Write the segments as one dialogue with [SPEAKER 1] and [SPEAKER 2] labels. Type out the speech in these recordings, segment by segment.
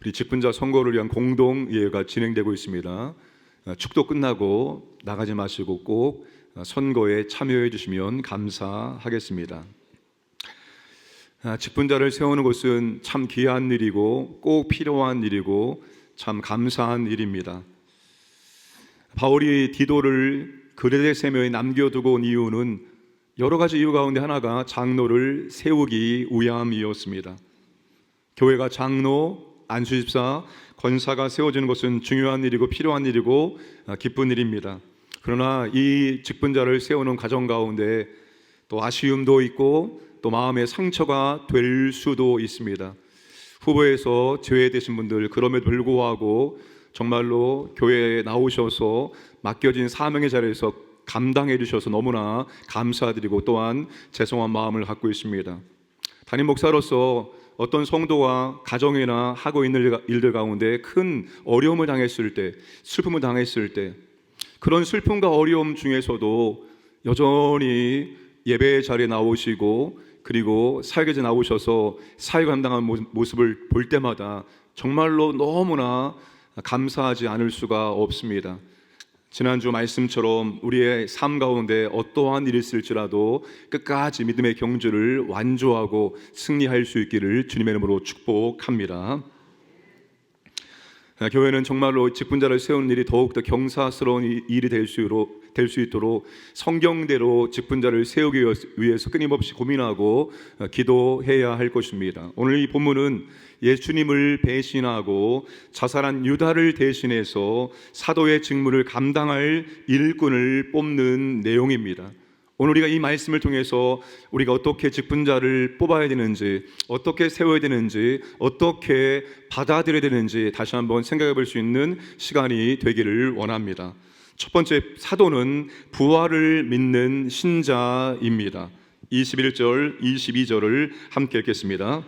[SPEAKER 1] 우리 직분자 선거를 위한 공동예회가 진행되고 있습니다. 축도 끝나고 나가지 마시고 꼭 선거에 참여해 주시면 감사하겠습니다. 직분자를 세우는 것은 참 귀한 일이고 꼭 필요한 일이고 참 감사한 일입니다. 바울이 디도를 그레데 세면에 남겨두고 온 이유는 여러 가지 이유 가운데 하나가 장로를 세우기 위함이었습니다. 교회가 장로, 안수집사, 권사가 세워지는 것은 중요한 일이고 필요한 일이고 기쁜 일입니다. 그러나 이 직분자를 세우는 과정 가운데 또 아쉬움도 있고 또 마음의 상처가 될 수도 있습니다. 후보에서 제외되신 분들, 그럼에도 불구하고 정말로 교회에 나오셔서 맡겨진 사명의 자리에서 감당해 주셔서 너무나 감사드리고 또한 죄송한 마음을 갖고 있습니다. 담임 목사로서 어떤 성도가 가정이나 하고 있는 일들 가운데 큰 어려움을 당했을 때, 슬픔을 당했을 때, 그런 슬픔과 어려움 중에서도 여전히 예배 자리에 나오시고 그리고 사역에 나오셔서 사역 감당한 모습을 볼 때마다 정말로 너무나 감사하지 않을 수가 없습니다. 지난주 말씀처럼 우리의 삶 가운데 어떠한 일이 있을지라도 끝까지 믿음의 경주를 완주하고 승리할 수 있기를 주님의 이름으로 축복합니다. 교회는 정말로 직분자를 세우는 일이 더욱더 경사스러운 일이 될 수 있도록 성경대로 직분자를 세우기 위해서 끊임없이 고민하고 기도해야 할 것입니다. 오늘 이 본문은 예수님을 배신하고 자살한 유다를 대신해서 사도의 직무를 감당할 일꾼을 뽑는 내용입니다. 오늘 우리가 이 말씀을 통해서 우리가 어떻게 직분자를 뽑아야 되는지, 어떻게 세워야 되는지, 어떻게 받아들여야 되는지 다시 한번 생각해 볼 수 있는 시간이 되기를 원합니다. 첫 번째 사도는 부활을 믿는 신자입니다. 21절, 22절을 함께 읽겠습니다.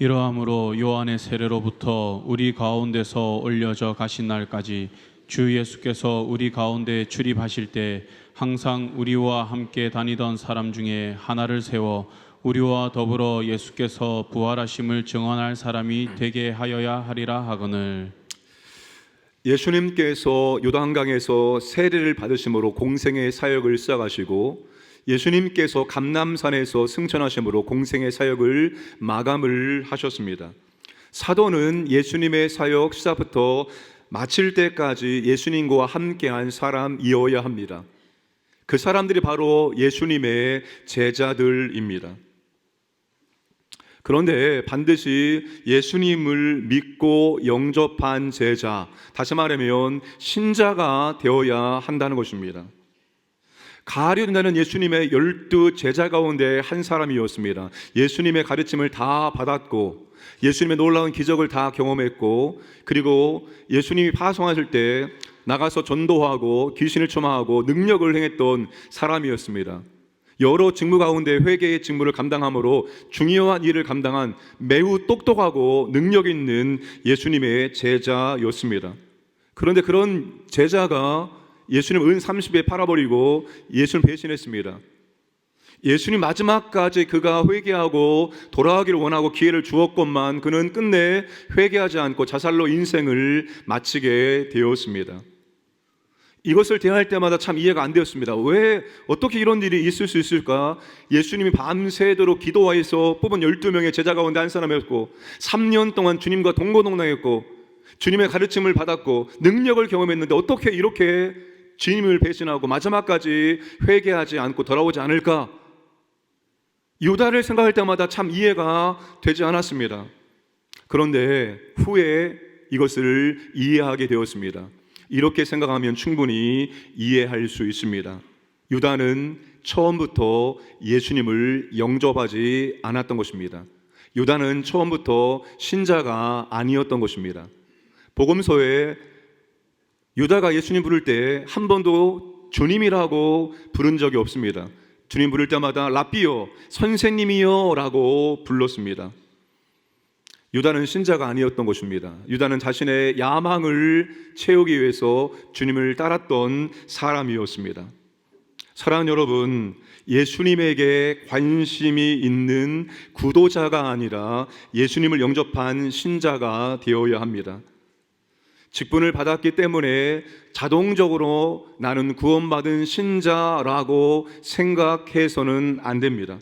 [SPEAKER 2] 이러함으로 요한의 세례로부터 우리 가운데서 올려져 가신 날까지 주 예수께서 우리 가운데 출입하실 때 항상 우리와 함께 다니던 사람 중에 하나를 세워 우리와 더불어 예수께서 부활하심을 증언할 사람이 되게 하여야 하리라 하거늘.
[SPEAKER 1] 예수님께서 요단강에서 세례를 받으심으로 공생의 사역을 시작하시고 예수님께서 감람산에서 승천하심으로 공생의 사역을 마감을 하셨습니다. 사도는 예수님의 사역 시작부터 마칠 때까지 예수님과 함께한 사람이어야 합니다. 그 사람들이 바로 예수님의 제자들입니다. 그런데 반드시 예수님을 믿고 영접한 제자, 다시 말하면 신자가 되어야 한다는 것입니다. 가룟유다는 예수님의 12 제자 가운데 한 사람이었습니다. 예수님의 가르침을 다 받았고 예수님의 놀라운 기적을 다 경험했고 그리고 예수님이 파송하실 때 나가서 전도하고 귀신을 쫓아하고 능력을 행했던 사람이었습니다. 여러 직무 가운데 회개의 직무를 감당함으로 중요한 일을 감당한 매우 똑똑하고 능력 있는 예수님의 제자였습니다. 그런데 그런 제자가 예수님 은 30에 팔아버리고 예수님 배신했습니다. 예수님 마지막까지 그가 회개하고 돌아가기를 원하고 기회를 주었건만 그는 끝내 회개하지 않고 자살로 인생을 마치게 되었습니다. 이것을 대할 때마다 참 이해가 안 되었습니다. 왜 어떻게 이런 일이 있을 수 있을까? 예수님이 밤새도록 기도하여서 뽑은 12명의 제자 가운데 한 사람이었고 3년 동안 주님과 동고동락했고 주님의 가르침을 받았고 능력을 경험했는데 어떻게 이렇게 주님을 배신하고 마지막까지 회개하지 않고 돌아오지 않을까? 유다를 생각할 때마다 참 이해가 되지 않았습니다. 그런데 후에 이것을 이해하게 되었습니다. 이렇게 생각하면 충분히 이해할 수 있습니다. 유다는 처음부터 예수님을 영접하지 않았던 것입니다. 유다는 처음부터 신자가 아니었던 것입니다. 복음서에 유다가 예수님 부를 때 한 번도 주님이라고 부른 적이 없습니다. 주님 부를 때마다 라삐요, 선생님이요 라고 불렀습니다. 유다는 신자가 아니었던 것입니다. 유다는 자신의 야망을 채우기 위해서 주님을 따랐던 사람이었습니다. 사랑하는 여러분, 예수님에게 관심이 있는 구도자가 아니라 예수님을 영접한 신자가 되어야 합니다. 직분을 받았기 때문에 자동적으로 나는 구원받은 신자라고 생각해서는 안 됩니다.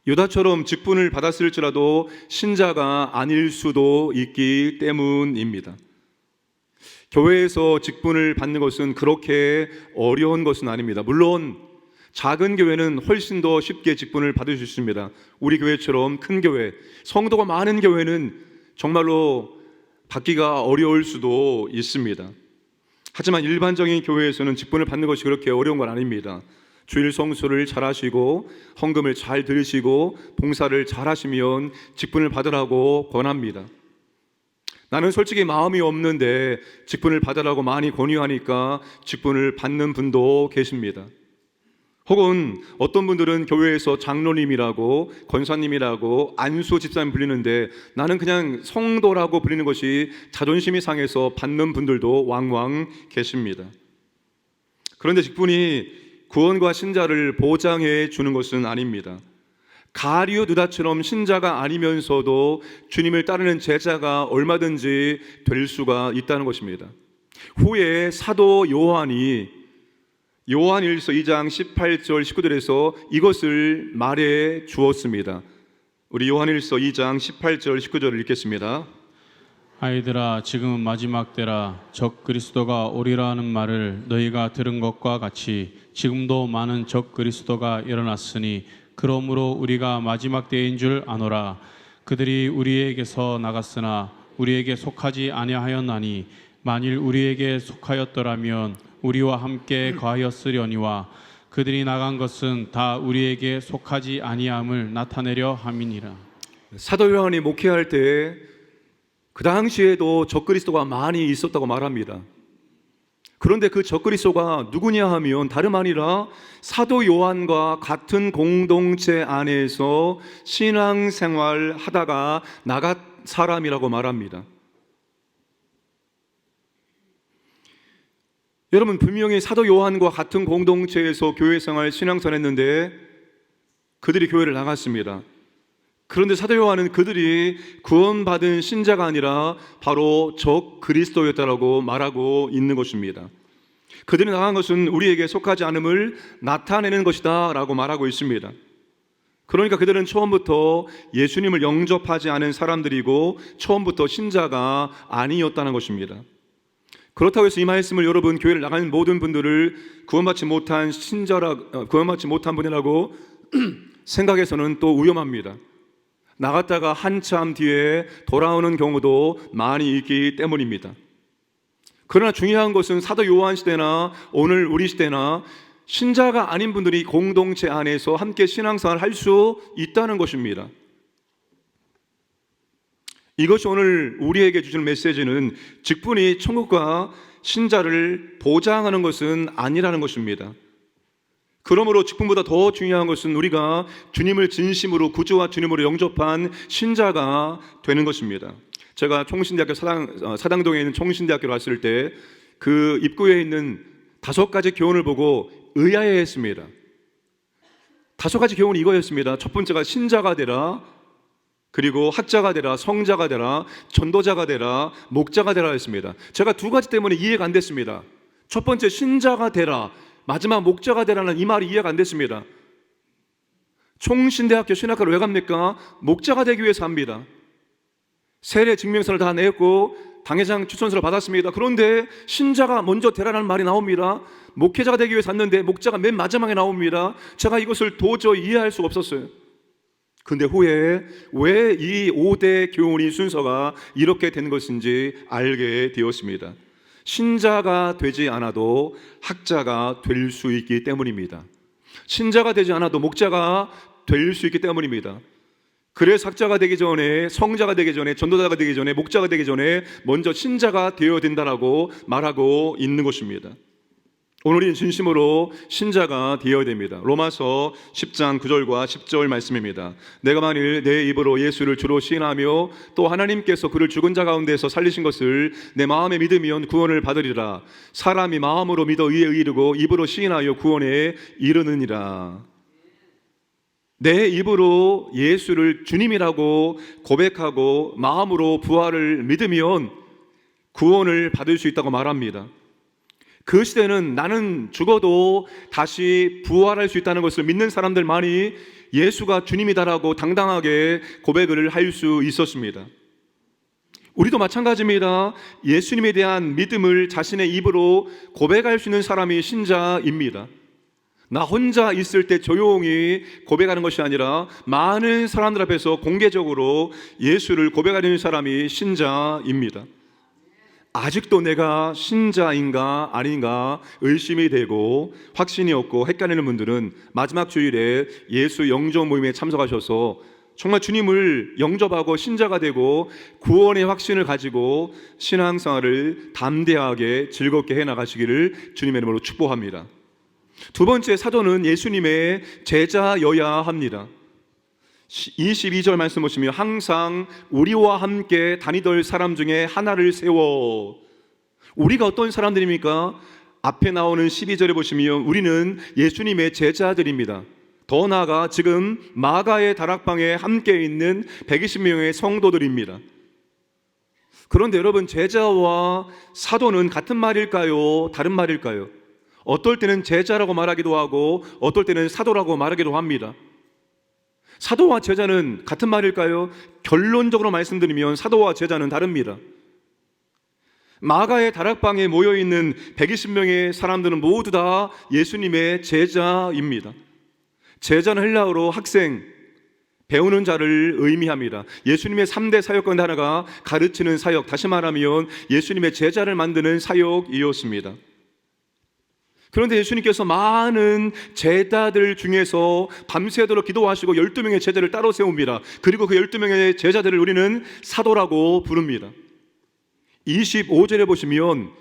[SPEAKER 1] 유다처럼 직분을 받았을지라도 신자가 아닐 수도 있기 때문입니다. 교회에서 직분을 받는 것은 그렇게 어려운 것은 아닙니다. 물론 작은 교회는 훨씬 더 쉽게 직분을 받을 수 있습니다. 우리 교회처럼 큰 교회, 성도가 많은 교회는 정말로 받기가 어려울 수도 있습니다. 하지만 일반적인 교회에서는 직분을 받는 것이 그렇게 어려운 건 아닙니다. 주일 성수를 잘 하시고 헌금을 잘 드리시고 봉사를 잘 하시면 직분을 받으라고 권합니다. 나는 솔직히 마음이 없는데 직분을 받으라고 많이 권유하니까 직분을 받는 분도 계십니다. 혹은 어떤 분들은 교회에서 장로님이라고 권사님이라고 안수 집사님 불리는데 나는 그냥 성도라고 불리는 것이 자존심이 상해서 받는 분들도 왕왕 계십니다. 그런데 직분이 구원과 신자를 보장해 주는 것은 아닙니다. 가룟 유다처럼 신자가 아니면서도 주님을 따르는 제자가 얼마든지 될 수가 있다는 것입니다. 후에 사도 요한이 요한일서 2장 18절 19절에서 이것을 말해 주었습니다. 우리 요한일서 2장 18절 19절을 읽겠습니다.
[SPEAKER 2] 아이들아, 지금은 마지막 때라. 적 그리스도가 오리라 하는 말을 너희가 들은 것과 같이 지금도 많은 적 그리스도가 일어났으니 그러므로 우리가 마지막 때인 줄 아노라. 그들이 우리에게서 나갔으나 우리에게 속하지 아니하였나니 만일 우리에게 속하였더라면 우리와 함께 거하였으려니와 그들이 나간 것은 다 우리에게 속하지 아니함을 나타내려 함이니라.
[SPEAKER 1] 사도 요한이 목회할 때 그 당시에도 적그리스도가 많이 있었다고 말합니다. 그런데 그 적그리스도가 누구냐 하면 다름 아니라 사도 요한과 같은 공동체 안에서 신앙생활 하다가 나간 사람이라고 말합니다. 여러분, 분명히 사도 요한과 같은 공동체에서 교회생활 신앙생활 했는데 그들이 교회를 나갔습니다. 그런데 사도 요한은 그들이 구원받은 신자가 아니라 바로 적 그리스도였다라고 말하고 있는 것입니다. 그들이 나간 것은 우리에게 속하지 않음을 나타내는 것이다 라고 말하고 있습니다. 그러니까 그들은 처음부터 예수님을 영접하지 않은 사람들이고 처음부터 신자가 아니었다는 것입니다. 그렇다고 해서 이 말씀을 여러분, 교회를 나가는 모든 분들을 구원받지 못한 구원받지 못한 분이라고 생각해서는 또 위험합니다. 나갔다가 한참 뒤에 돌아오는 경우도 많이 있기 때문입니다. 그러나 중요한 것은 사도 요한 시대나 오늘 우리 시대나 신자가 아닌 분들이 공동체 안에서 함께 신앙생활을 할 수 있다는 것입니다. 이것이 오늘 우리에게 주시는 메시지는 직분이 천국과 신자를 보장하는 것은 아니라는 것입니다. 그러므로 직분보다 더 중요한 것은 우리가 주님을 진심으로 구주와 주님으로 영접한 신자가 되는 것입니다. 제가 총신대학교 사당동에 있는 총신대학교를 갔을 때 그 입구에 있는 5가지 교훈을 보고 의아해했습니다. 5가지 교훈이 이거였습니다. 첫 번째가 신자가 되라, 그리고 학자가 되라, 성자가 되라, 전도자가 되라, 목자가 되라 했습니다. 제가 2가지 때문에 이해가 안 됐습니다. 첫 번째 신자가 되라, 마지막 목자가 되라는 이 말이 이해가 안 됐습니다. 총신대학교 신학과를 왜 갑니까? 목자가 되기 위해서 합니다. 세례 증명서를 다 냈고 당회장 추천서를 받았습니다. 그런데 신자가 먼저 되라는 말이 나옵니다. 목회자가 되기 위해서 왔는데 목자가 맨 마지막에 나옵니다. 제가 이것을 도저히 이해할 수가 없었어요. 근데 후에 왜 이 5대 교훈이 순서가 이렇게 된 것인지 알게 되었습니다. 신자가 되지 않아도 학자가 될 수 있기 때문입니다. 신자가 되지 않아도 목자가 될 수 있기 때문입니다. 그래서 학자가 되기 전에, 성자가 되기 전에, 전도자가 되기 전에, 목자가 되기 전에 먼저 신자가 되어야 된다라고 말하고 있는 것입니다. 오늘 우리는 진심으로 신자가 되어야 됩니다. 로마서 10장 9절과 10절 말씀입니다. 내가 만일 내 입으로 예수를 주로 시인하며 또 하나님께서 그를 죽은 자 가운데서 살리신 것을 내 마음에 믿으면 구원을 받으리라. 사람이 마음으로 믿어 의에 이르고 입으로 시인하여 구원에 이르느니라. 내 입으로 예수를 주님이라고 고백하고 마음으로 부활을 믿으면 구원을 받을 수 있다고 말합니다. 그 시대는 나는 죽어도 다시 부활할 수 있다는 것을 믿는 사람들만이 예수가 주님이다라고 당당하게 고백을 할 수 있었습니다. 우리도 마찬가지입니다. 예수님에 대한 믿음을 자신의 입으로 고백할 수 있는 사람이 신자입니다. 나 혼자 있을 때 조용히 고백하는 것이 아니라 많은 사람들 앞에서 공개적으로 예수를 고백하는 사람이 신자입니다. 아직도 내가 신자인가 아닌가 의심이 되고 확신이 없고 헷갈리는 분들은 마지막 주일에 예수 영접 모임에 참석하셔서 정말 주님을 영접하고 신자가 되고 구원의 확신을 가지고 신앙생활을 담대하게 즐겁게 해나가시기를 주님의 이름으로 축복합니다. 두 번째, 사도는 예수님의 제자여야 합니다. 22절 말씀 보시면 항상 우리와 함께 다니던 사람 중에 하나를 세워. 우리가 어떤 사람들입니까? 앞에 나오는 12절에 보시면 우리는 예수님의 제자들입니다. 더 나아가 지금 마가의 다락방에 함께 있는 120명의 성도들입니다. 그런데 여러분, 제자와 사도는 같은 말일까요? 다른 말일까요? 어떨 때는 제자라고 말하기도 하고 어떨 때는 사도라고 말하기도 합니다. 사도와 제자는 같은 말일까요? 결론적으로 말씀드리면 사도와 제자는 다릅니다. 마가의 다락방에 모여있는 120명의 사람들은 모두 다 예수님의 제자입니다. 제자는 헬라어로 학생, 배우는 자를 의미합니다. 예수님의 3대 사역 가운데 하나가 가르치는 사역, 다시 말하면 예수님의 제자를 만드는 사역이었습니다. 그런데 예수님께서 많은 제자들 중에서 밤새도록 기도하시고 12명의 제자를 따로 세웁니다. 그리고 그 12명의 제자들을 우리는 사도라고 부릅니다. 25절에 보시면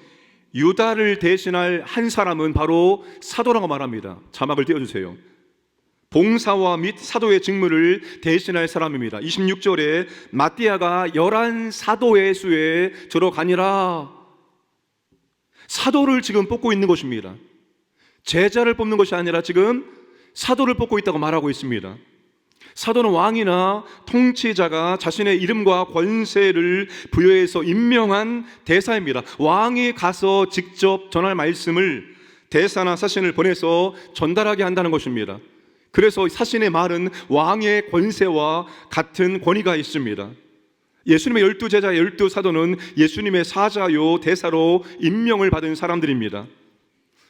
[SPEAKER 1] 유다를 대신할 한 사람은 바로 사도라고 말합니다. 자막을 띄워주세요. 봉사와 및 사도의 직무를 대신할 사람입니다. 26절에 마띠아가 11 사도의 수에 들어가니라. 사도를 지금 뽑고 있는 것입니다. 제자를 뽑는 것이 아니라 지금 사도를 뽑고 있다고 말하고 있습니다. 사도는 왕이나 통치자가 자신의 이름과 권세를 부여해서 임명한 대사입니다. 왕이 가서 직접 전할 말씀을 대사나 사신을 보내서 전달하게 한다는 것입니다. 그래서 사신의 말은 왕의 권세와 같은 권위가 있습니다. 예수님의 12제자 12사도는 예수님의 사자요 대사로 임명을 받은 사람들입니다.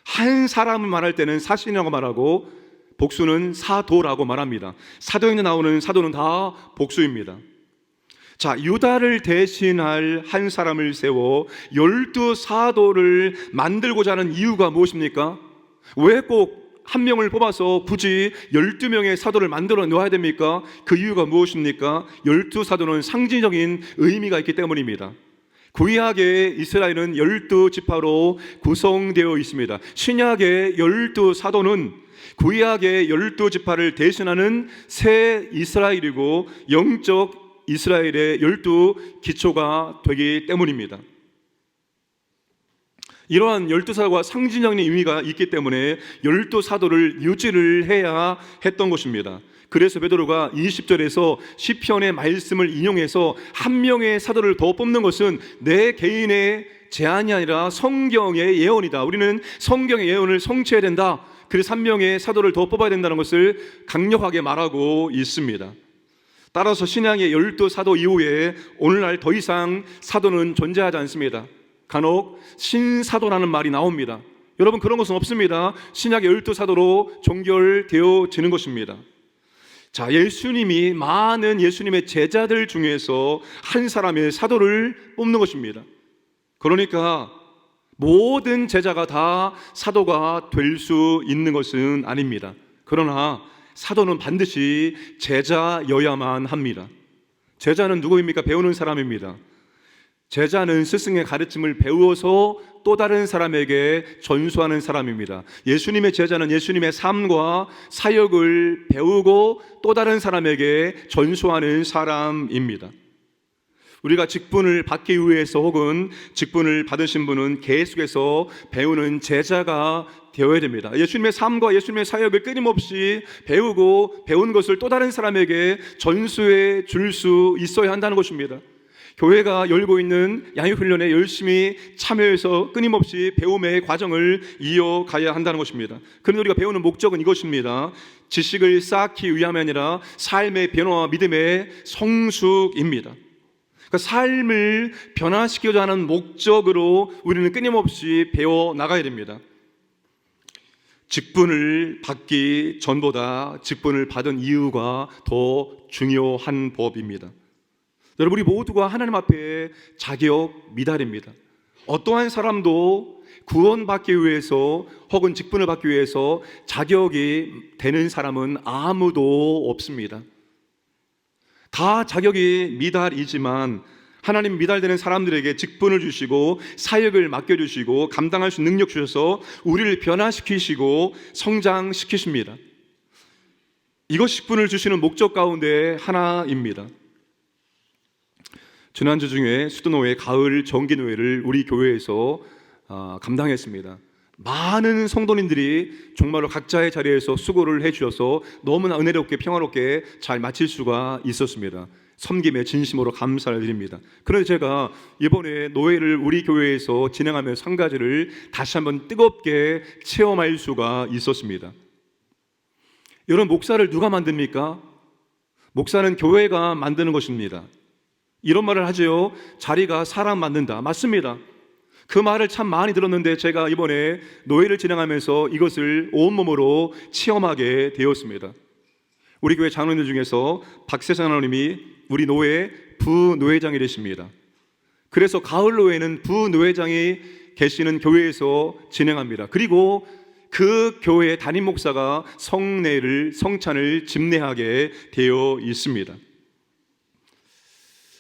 [SPEAKER 1] 한 사람을 말할 때는 사신이라고 말하고 복수는 사도라고 말합니다. 사도행전에 나오는 사도는 다 복수입니다. 자, 유다를 대신할 한 사람을 세워 12사도를 만들고자 하는 이유가 무엇입니까? 왜 꼭 한 명을 뽑아서 굳이 12명의 사도를 만들어 놓아야 됩니까? 그 이유가 무엇입니까? 12사도는 상징적인 의미가 있기 때문입니다. 구약의 이스라엘은 12지파로 구성되어 있습니다. 신약의 12사도는 구약의 12지파를 대신하는 새 이스라엘이고 영적 이스라엘의 12기초가 되기 때문입니다. 이러한 12사도가 상징적인 의미가 있기 때문에 12사도를 유지를 해야 했던 것입니다. 그래서 베드로가 20절에서 시편의 말씀을 인용해서 한 명의 사도를 더 뽑는 것은 내 개인의 제안이 아니라 성경의 예언이다. 우리는 성경의 예언을 성취해야 된다. 그래서 한 명의 사도를 더 뽑아야 된다는 것을 강력하게 말하고 있습니다. 따라서 신약의 12사도 이후에 오늘날 더 이상 사도는 존재하지 않습니다. 간혹 신사도라는 말이 나옵니다. 여러분, 그런 것은 없습니다. 신약의 12사도로 종결되어지는 것입니다. 자, 예수님이 많은 예수님의 제자들 중에서 한 사람의 사도를 뽑는 것입니다. 그러니까 모든 제자가 다 사도가 될 수 있는 것은 아닙니다. 그러나 사도는 반드시 제자여야만 합니다. 제자는 누구입니까? 배우는 사람입니다. 제자는 스승의 가르침을 배워서 또 다른 사람에게 전수하는 사람입니다. 예수님의 제자는 예수님의 삶과 사역을 배우고 또 다른 사람에게 전수하는 사람입니다. 우리가 직분을 받기 위해서 혹은 직분을 받으신 분은 계속해서 배우는 제자가 되어야 됩니다. 예수님의 삶과 예수님의 사역을 끊임없이 배우고 배운 것을 또 다른 사람에게 전수해 줄 수 있어야 한다는 것입니다. 교회가 열고 있는 양육훈련에 열심히 참여해서 끊임없이 배움의 과정을 이어가야 한다는 것입니다. 그런데 우리가 배우는 목적은 이것입니다. 지식을 쌓기 위함이 아니라 삶의 변화와 믿음의 성숙입니다. 그러니까 삶을 변화시키고자 하는 목적으로 우리는 끊임없이 배워 나가야 됩니다. 직분을 받기 전보다 직분을 받은 이유가 더 중요한 법입니다. 여러분, 우리 모두가 하나님 앞에 자격 미달입니다. 어떠한 사람도 구원받기 위해서 혹은 직분을 받기 위해서 자격이 되는 사람은 아무도 없습니다. 다 자격이 미달이지만 하나님 미달되는 사람들에게 직분을 주시고 사역을 맡겨주시고 감당할 수 있는 능력 주셔서 우리를 변화시키시고 성장시키십니다. 이것 직분을 주시는 목적 가운데 하나입니다. 지난주 중에 수도노회 가을 정기노회를 우리 교회에서 감당했습니다. 많은 성도님들이 정말로 각자의 자리에서 수고를 해주셔서 너무나 은혜롭게 평화롭게 잘 마칠 수가 있었습니다. 섬김의 진심으로 감사를 드립니다. 그런데 제가 이번에 노회를 우리 교회에서 진행하면서 한 가지를 다시 한번 뜨겁게 체험할 수가 있었습니다. 여러분, 목사를 누가 만듭니까? 목사는 교회가 만드는 것입니다. 이런 말을 하죠. 자리가 사람 만든다. 맞습니다. 그 말을 참 많이 들었는데 제가 이번에 노회를 진행하면서 이것을 온몸으로 체험하게 되었습니다. 우리 교회 장로님들 중에서 박세상 장로님이 우리 노회 부노회장이 되십니다. 그래서 가을 노회는 부노회장이 계시는 교회에서 진행합니다. 그리고 그 교회의 담임 목사가 성찬을 집례하게 되어 있습니다.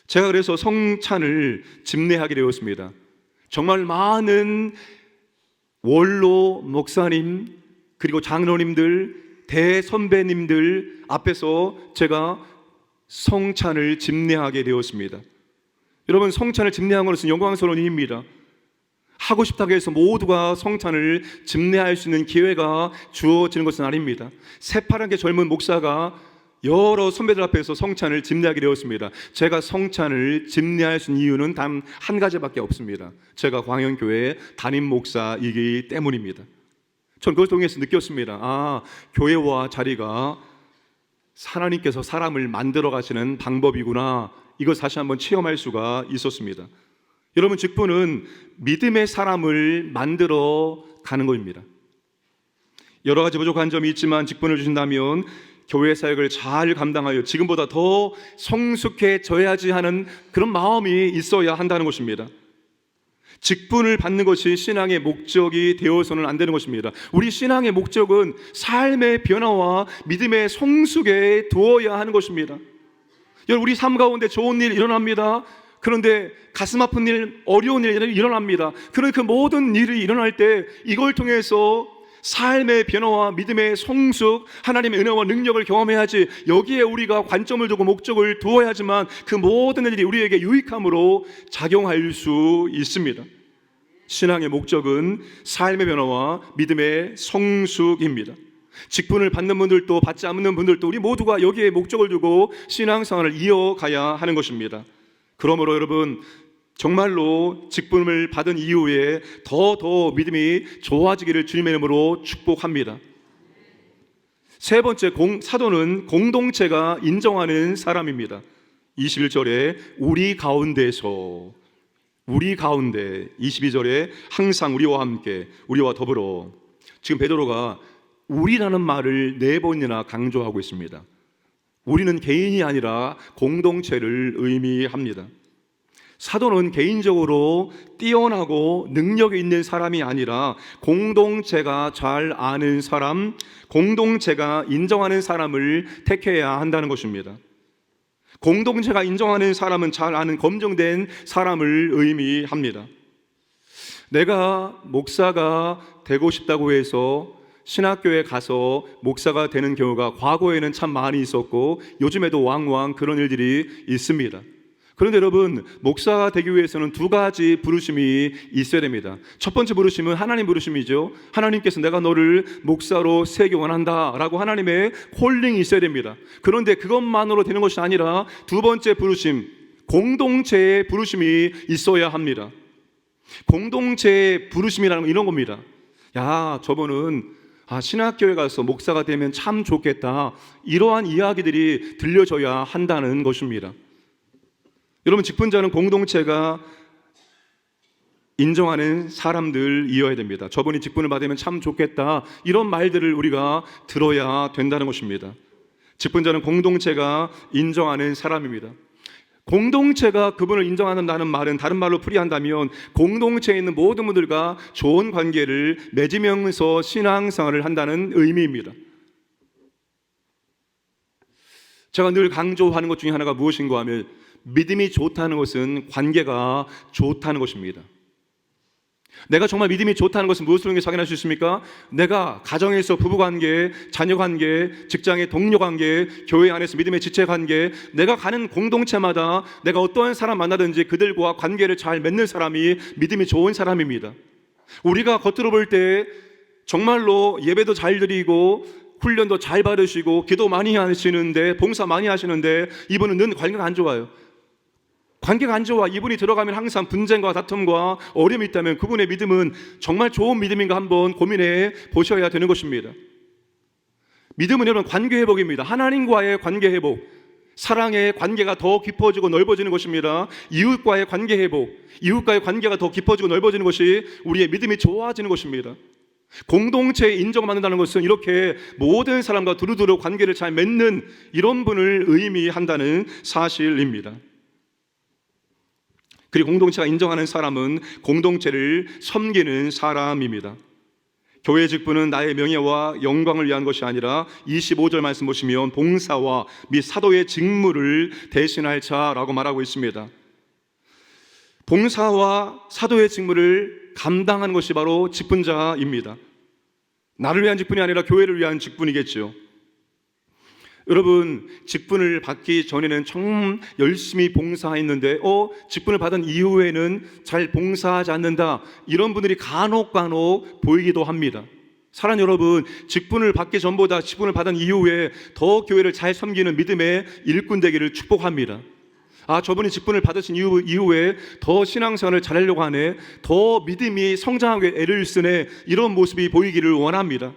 [SPEAKER 1] 제가 그래서 성찬을 집례하게 되었습니다. 정말 많은 원로 목사님 그리고 장로님들 대선배님들 앞에서 제가 성찬을 집례하게 되었습니다. 여러분, 성찬을 집례한 것은 영광스러운 일입니다. 하고 싶다고 해서 모두가 성찬을 집례할 수 있는 기회가 주어지는 것은 아닙니다. 새파랗게 젊은 목사가 여러 선배들 앞에서 성찬을 집례하게 되었습니다. 제가 성찬을 집례할 수 있는 이유는 단 한 가지밖에 없습니다. 제가 광영교회 담임 목사이기 때문입니다. 전 그걸 통해서 느꼈습니다. 교회와 자리가 하나님께서 사람을 만들어 가시는 방법이구나. 이걸 다시 한번 체험할 수가 있었습니다. 여러분, 직분은 믿음의 사람을 만들어 가는 것입니다. 여러 가지 부족한 점이 있지만 직분을 주신다면 교회 사역을 잘 감당하여 지금보다 더 성숙해져야지 하는 그런 마음이 있어야 한다는 것입니다. 직분을 받는 것이 신앙의 목적이 되어서는 안 되는 것입니다. 우리 신앙의 목적은 삶의 변화와 믿음의 성숙에 두어야 하는 것입니다. 여러분, 우리 삶 가운데 좋은 일 일어납니다. 그런데 가슴 아픈 일, 어려운 일 일어납니다. 그런데 그 모든 일이 일어날 때 이걸 통해서 삶의 변화와 믿음의 성숙, 하나님의 은혜와 능력을 경험해야지, 여기에 우리가 관점을 두고 목적을 두어야지만 그 모든 일이 우리에게 유익함으로 작용할 수 있습니다. 신앙의 목적은 삶의 변화와 믿음의 성숙입니다. 직분을 받는 분들도 받지 않는 분들도 우리 모두가 여기에 목적을 두고 신앙생활을 이어가야 하는 것입니다. 그러므로 여러분, 정말로 직분을 받은 이후에 더 믿음이 좋아지기를 주님의 이름으로 축복합니다. 세 번째, 사도는 공동체가 인정하는 사람입니다. 21절에 우리 가운데 22절에 항상 우리와 함께, 우리와 더불어. 지금 베드로가 우리라는 말을 4번이나 강조하고 있습니다. 우리는 개인이 아니라 공동체를 의미합니다. 사도는 개인적으로 뛰어나고 능력이 있는 사람이 아니라 공동체가 잘 아는 사람, 공동체가 인정하는 사람을 택해야 한다는 것입니다. 공동체가 인정하는 사람은 잘 아는 검증된 사람을 의미합니다. 내가 목사가 되고 싶다고 해서 신학교에 가서 목사가 되는 경우가 과거에는 참 많이 있었고 요즘에도 왕왕 그런 일들이 있습니다. 그런데 여러분, 목사가 되기 위해서는 두 가지 부르심이 있어야 됩니다. 첫 번째 부르심은 하나님 부르심이죠. 하나님께서 내가 너를 목사로 세우기 원한다 라고 하나님의 콜링이 있어야 됩니다. 그런데 그것만으로 되는 것이 아니라 두 번째 부르심, 공동체의 부르심이 있어야 합니다. 공동체의 부르심이라는 건 이런 겁니다. 야, 저분은 신학교에 가서 목사가 되면 참 좋겠다, 이러한 이야기들이 들려줘야 한다는 것입니다. 여러분, 직분자는 공동체가 인정하는 사람들이어야 됩니다. 저분이 직분을 받으면 참 좋겠다, 이런 말들을 우리가 들어야 된다는 것입니다. 직분자는 공동체가 인정하는 사람입니다. 공동체가 그분을 인정한다는 말은 다른 말로 풀이한다면 공동체에 있는 모든 분들과 좋은 관계를 맺으면서 신앙생활을 한다는 의미입니다. 제가 늘 강조하는 것 중에 하나가 무엇인가 하면 믿음이 좋다는 것은 관계가 좋다는 것입니다. 내가 정말 믿음이 좋다는 것은 무엇으로 확인할 수 있습니까? 내가 가정에서 부부관계, 자녀관계, 직장의 동료관계, 교회 안에서 믿음의 지체관계, 내가 가는 공동체마다 내가 어떠한 사람 만나든지 그들과 관계를 잘 맺는 사람이 믿음이 좋은 사람입니다. 우리가 겉으로 볼 때 정말로 예배도 잘 드리고 훈련도 잘 받으시고 기도 많이 하시는데, 봉사 많이 하시는데 이분은 늘 관계가 안 좋아요. 관계가 안 좋아. 이분이 들어가면 항상 분쟁과 다툼과 어려움이 있다면 그분의 믿음은 정말 좋은 믿음인가 한번 고민해 보셔야 되는 것입니다. 믿음은 여러분 관계 회복입니다. 하나님과의 관계 회복, 사랑의 관계가 더 깊어지고 넓어지는 것입니다. 이웃과의 관계 회복, 이웃과의 관계가 더 깊어지고 넓어지는 것이 우리의 믿음이 좋아지는 것입니다. 공동체의 인정을 받는다는 것은 이렇게 모든 사람과 두루두루 관계를 잘 맺는 이런 분을 의미한다는 사실입니다. 그리고 공동체가 인정하는 사람은 공동체를 섬기는 사람입니다. 교회 직분은 나의 명예와 영광을 위한 것이 아니라 25절 말씀 보시면 봉사와 및 사도의 직무를 대신할 자라고 말하고 있습니다. 봉사와 사도의 직무를 감당하는 것이 바로 직분자입니다. 나를 위한 직분이 아니라 교회를 위한 직분이겠죠. 여러분, 직분을 받기 전에는 참 열심히 봉사했는데 직분을 받은 이후에는 잘 봉사하지 않는다, 이런 분들이 간혹 보이기도 합니다. 사랑하는 여러분, 직분을 받기 전보다 직분을 받은 이후에 더 교회를 잘 섬기는 믿음의 일꾼 되기를 축복합니다. 저분이 직분을 받으신 이후에 더 신앙생활을 잘하려고 하네, 더 믿음이 성장하게 애를 쓰네, 이런 모습이 보이기를 원합니다.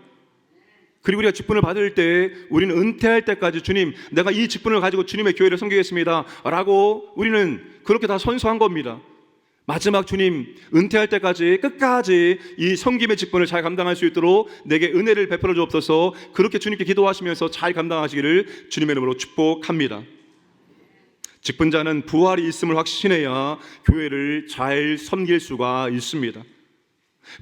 [SPEAKER 1] 그리고 우리가 직분을 받을 때 우리는 은퇴할 때까지 주님, 내가 이 직분을 가지고 주님의 교회를 섬기겠습니다 라고 우리는 그렇게 다 선서한 겁니다. 마지막 주님, 은퇴할 때까지 끝까지 이 섬김의 직분을 잘 감당할 수 있도록 내게 은혜를 베풀어 주옵소서, 그렇게 주님께 기도하시면서 잘 감당하시기를 주님의 이름으로 축복합니다. 직분자는 부활이 있음을 확신해야 교회를 잘 섬길 수가 있습니다.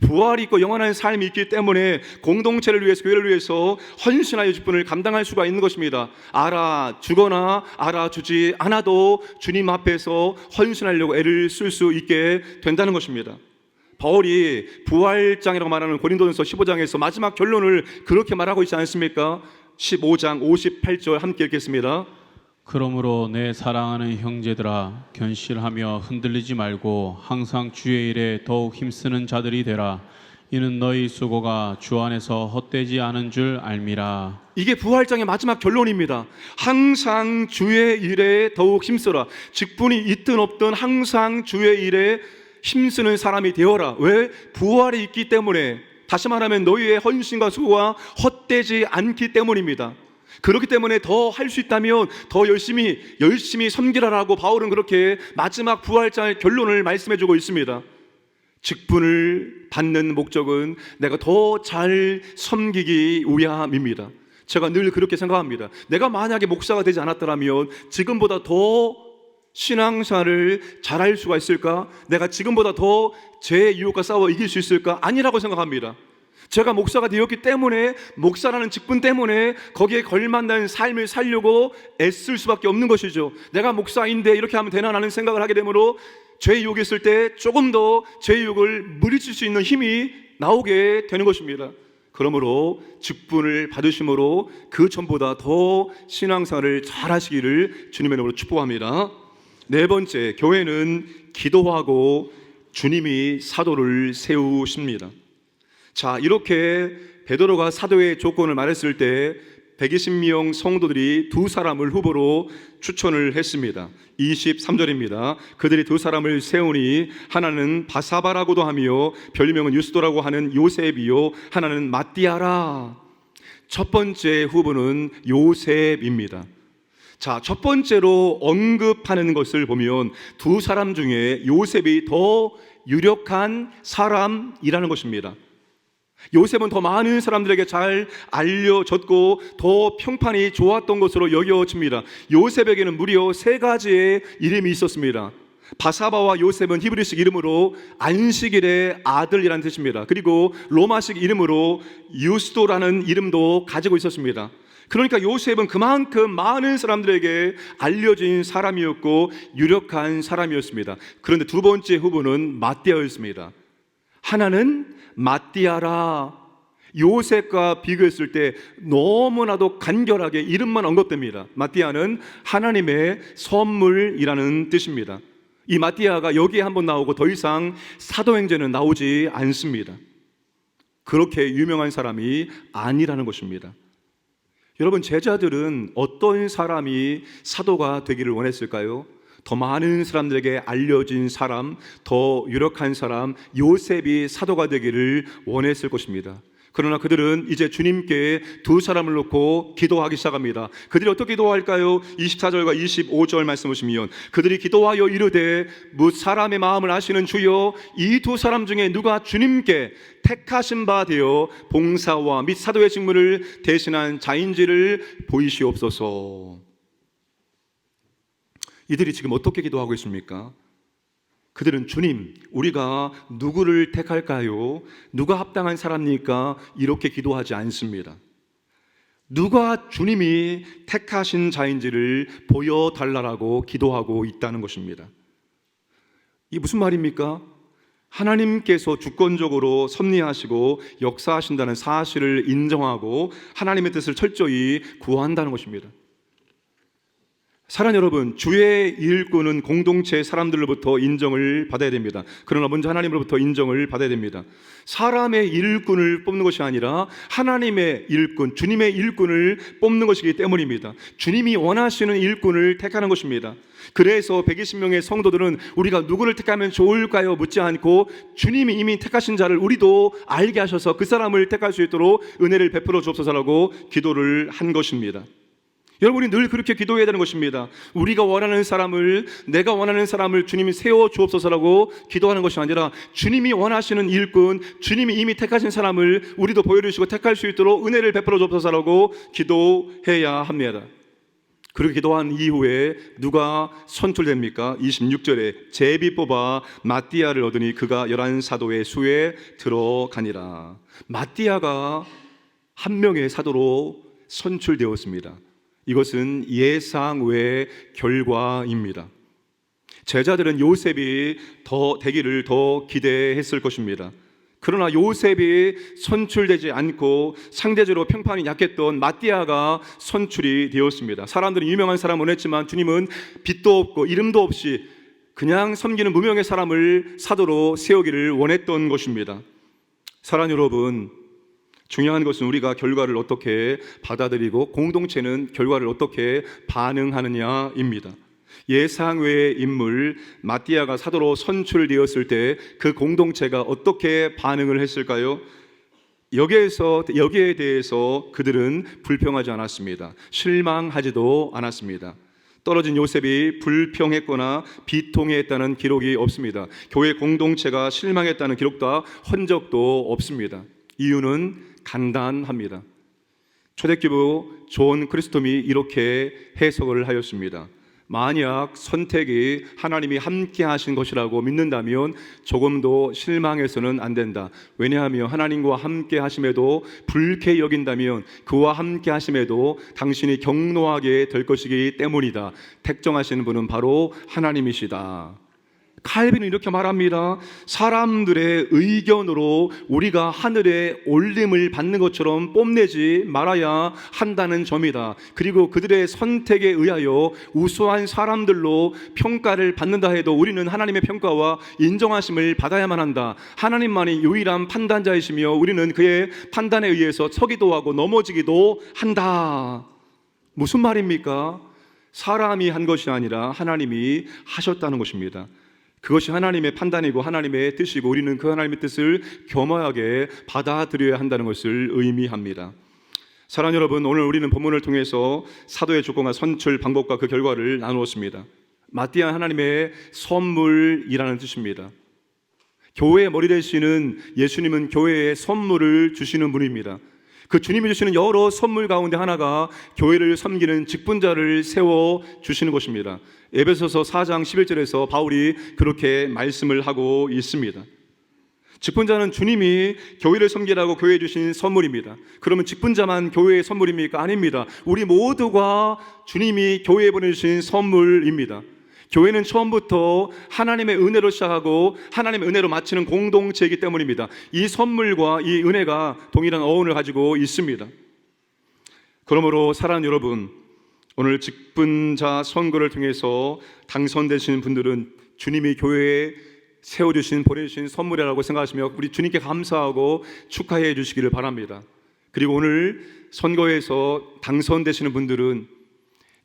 [SPEAKER 1] 부활이 있고 영원한 삶이 있기 때문에 공동체를 위해서, 교회를 위해서 헌신하여 직분을 감당할 수가 있는 것입니다. 알아주거나 알아주지 않아도 주님 앞에서 헌신하려고 애를 쓸 수 있게 된다는 것입니다. 바울이 부활장이라고 말하는 고린도전서 15장에서 마지막 결론을 그렇게 말하고 있지 않습니까? 15장 58절 함께 읽겠습니다.
[SPEAKER 2] 그러므로 내 사랑하는 형제들아, 견실하며 흔들리지 말고 항상 주의 일에 더욱 힘쓰는 자들이 되라. 이는 너희 수고가 주 안에서 헛되지 않은 줄 알미라.
[SPEAKER 1] 이게 부활장의 마지막 결론입니다. 항상 주의 일에 더욱 힘쓰라. 직분이 있든 없든 항상 주의 일에 힘쓰는 사람이 되어라. 왜? 부활이 있기 때문에. 다시 말하면 너희의 헌신과 수고가 헛되지 않기 때문입니다. 그렇기 때문에 더 할 수 있다면 더 열심히 섬기라라고 바울은 그렇게 마지막 부활장의 결론을 말씀해주고 있습니다. 직분을 받는 목적은 내가 더 잘 섬기기 위함입니다. 제가 늘 그렇게 생각합니다. 내가 만약에 목사가 되지 않았더라면 지금보다 더 신앙생활을 잘할 수가 있을까? 내가 지금보다 더 제 유혹과 싸워 이길 수 있을까? 아니라고 생각합니다. 제가 목사가 되었기 때문에, 목사라는 직분 때문에 거기에 걸맞는 삶을 살려고 애쓸 수밖에 없는 것이죠. 내가 목사인데 이렇게 하면 되나 라는 생각을 하게 되므로 죄의 유혹이 있을 때 조금 더 죄의 유혹을 물리칠 수 있는 힘이 나오게 되는 것입니다. 그러므로 직분을 받으심으로 그 전보다 더 신앙생활을 잘 하시기를 주님의 이름으로 축복합니다. 네 번째, 교회는 기도하고 주님이 사도를 세우십니다. 자, 이렇게 베드로가 사도의 조건을 말했을 때 120명 성도들이 두 사람을 후보로 추천을 했습니다. 23절입니다. 그들이 두 사람을 세우니 하나는 바사바라고도 하며 별명은 유스도라고 하는 요셉이요 하나는 마띠아라. 첫 번째 후보는 요셉입니다. 자, 첫 번째로 언급하는 것을 보면 두 사람 중에 요셉이 더 유력한 사람이라는 것입니다. 요셉은 더 많은 사람들에게 잘 알려졌고 더 평판이 좋았던 것으로 여겨집니다. 요셉에게는 무려 세 가지의 이름이 있었습니다. 바사바와 요셉은 히브리식 이름으로 안식일의 아들이라는 뜻입니다. 그리고 로마식 이름으로 유스도라는 이름도 가지고 있었습니다. 그러니까 요셉은 그만큼 많은 사람들에게 알려진 사람이었고 유력한 사람이었습니다. 그런데 두 번째 후보는 마띠아였습니다. 하나는 마띠아라. 요셉과 비교했을 때 너무나도 간결하게 이름만 언급됩니다. 마띠아는 하나님의 선물이라는 뜻입니다. 이 마띠아가 여기에 한번 나오고 더 이상 사도행전은 나오지 않습니다. 그렇게 유명한 사람이 아니라는 것입니다. 여러분, 제자들은 어떤 사람이 사도가 되기를 원했을까요? 더 많은 사람들에게 알려진 사람, 더 유력한 사람, 요셉이 사도가 되기를 원했을 것입니다. 그러나 그들은 이제 주님께 두 사람을 놓고 기도하기 시작합니다. 그들이 어떻게 기도할까요? 24절과 25절 말씀 보시면 그들이 기도하여 이르되 뭇 사람의 마음을 아시는 주여 이 두 사람 중에 누가 주님께 택하신 바 되어 봉사와 및 사도의 직무를 대신한 자인지를 보이시옵소서. 이들이 지금 어떻게 기도하고 있습니까? 그들은 주님, 우리가 누구를 택할까요? 누가 합당한 사람입니까? 이렇게 기도하지 않습니다. 누가 주님이 택하신 자인지를 보여달라고 기도하고 있다는 것입니다. 이게 무슨 말입니까? 하나님께서 주권적으로 섭리하시고 역사하신다는 사실을 인정하고 하나님의 뜻을 철저히 구한다는 것입니다. 사랑하는 여러분, 주의 일꾼은 공동체 사람들로부터 인정을 받아야 됩니다. 그러나 먼저 하나님으로부터 인정을 받아야 됩니다. 사람의 일꾼을 뽑는 것이 아니라 하나님의 일꾼, 주님의 일꾼을 뽑는 것이기 때문입니다. 주님이 원하시는 일꾼을 택하는 것입니다. 그래서 120명의 성도들은 우리가 누구를 택하면 좋을까요? 묻지 않고 주님이 이미 택하신 자를 우리도 알게 하셔서 그 사람을 택할 수 있도록 은혜를 베풀어 주옵소서라고 기도를 한 것입니다. 여러분이 늘 그렇게 기도해야 되는 것입니다. 우리가 원하는 사람을, 내가 원하는 사람을 주님이 세워 주옵소서라고 기도하는 것이 아니라 주님이 원하시는 일꾼, 주님이 이미 택하신 사람을 우리도 보여주시고 택할 수 있도록 은혜를 베풀어 주옵소서라고 기도해야 합니다. 그렇게 기도한 이후에 누가 선출됩니까? 26절에 제비 뽑아 마띠아를 얻으니 그가 11사도의 수에 들어가니라. 마띠아가 한 명의 사도로 선출되었습니다. 이것은 예상 외의 결과입니다. 제자들은 요셉이 더 되기를 더 기대했을 것입니다. 그러나 요셉이 선출되지 않고 상대적으로 평판이 약했던 마띠아가 선출이 되었습니다. 사람들은 유명한 사람을 원했지만 주님은 빛도 없고 이름도 없이 그냥 섬기는 무명의 사람을 사도로 세우기를 원했던 것입니다. 사랑하는 여러분, 중요한 것은 우리가 결과를 어떻게 받아들이고 공동체는 결과를 어떻게 반응하느냐입니다. 예상 외의 인물 마띠아가 사도로 선출되었을 때 그 공동체가 어떻게 반응을 했을까요? 여기에 대해서 그들은 불평하지 않았습니다. 실망하지도 않았습니다. 떨어진 요셉이 불평했거나 비통해했다는 기록이 없습니다. 교회 공동체가 실망했다는 기록도 흔적도 없습니다. 이유는 간단합니다. 초대교부 존 크리스톰이 이렇게 해석을 하였습니다. 만약 선택이 하나님이 함께 하신 것이라고 믿는다면 조금도 실망해서는 안 된다. 왜냐하면 하나님과 함께 하심에도 불쾌히 여긴다면 그와 함께 하심에도 당신이 경노하게 될 것이기 때문이다. 택정하시는 분은 바로 하나님이시다. 칼빈은 이렇게 말합니다. 사람들의 의견으로 우리가 하늘에 올림을 받는 것처럼 뽐내지 말아야 한다는 점이다. 그리고 그들의 선택에 의하여 우수한 사람들로 평가를 받는다 해도 우리는 하나님의 평가와 인정하심을 받아야만 한다. 하나님만이 유일한 판단자이시며 우리는 그의 판단에 의해서 서기도 하고 넘어지기도 한다. 무슨 말입니까? 사람이 한 것이 아니라 하나님이 하셨다는 것입니다. 그것이 하나님의 판단이고 하나님의 뜻이고 우리는 그 하나님의 뜻을 겸허하게 받아들여야 한다는 것을 의미합니다. 사랑하는 여러분, 오늘 우리는 본문을 통해서 사도의 조건과 선출 방법과 그 결과를 나누었습니다. 마띠아 하나님의 선물이라는 뜻입니다. 교회의 머리 되시는 예수님은 교회에 선물을 주시는 분입니다. 그 주님이 주시는 여러 선물 가운데 하나가 교회를 섬기는 직분자를 세워 주시는 것입니다. 에베소서 4장 11절에서 바울이 그렇게 말씀을 하고 있습니다. 직분자는 주님이 교회를 섬기라고 교회에 주신 선물입니다. 그러면 직분자만 교회의 선물입니까? 아닙니다. 우리 모두가 주님이 교회에 보내주신 선물입니다. 교회는 처음부터 하나님의 은혜로 시작하고 하나님의 은혜로 마치는 공동체이기 때문입니다. 이 선물과 이 은혜가 동일한 어원을 가지고 있습니다. 그러므로 사랑하는 여러분, 오늘 직분자 선거를 통해서 당선되신 분들은 주님이 교회에 세워주신 보내주신 선물이라고 생각하시며 우리 주님께 감사하고 축하해 주시기를 바랍니다. 그리고 오늘 선거에서 당선되시는 분들은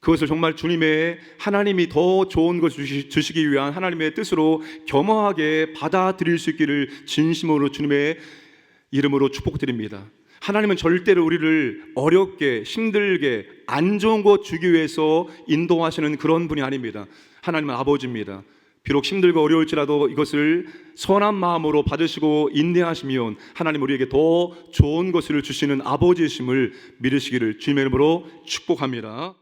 [SPEAKER 1] 그것을 정말 주님의 하나님이 더 좋은 것을 주시기 위한 하나님의 뜻으로 겸허하게 받아들일 수 있기를 진심으로 주님의 이름으로 축복드립니다. 하나님은 절대로 우리를 어렵게 힘들게 안 좋은 것 주기 위해서 인도하시는 그런 분이 아닙니다. 하나님은 아버지입니다. 비록 힘들고 어려울지라도 이것을 선한 마음으로 받으시고 인내하시면 하나님 우리에게 더 좋은 것을 주시는 아버지이심을 믿으시기를 주님의 이름으로 축복합니다.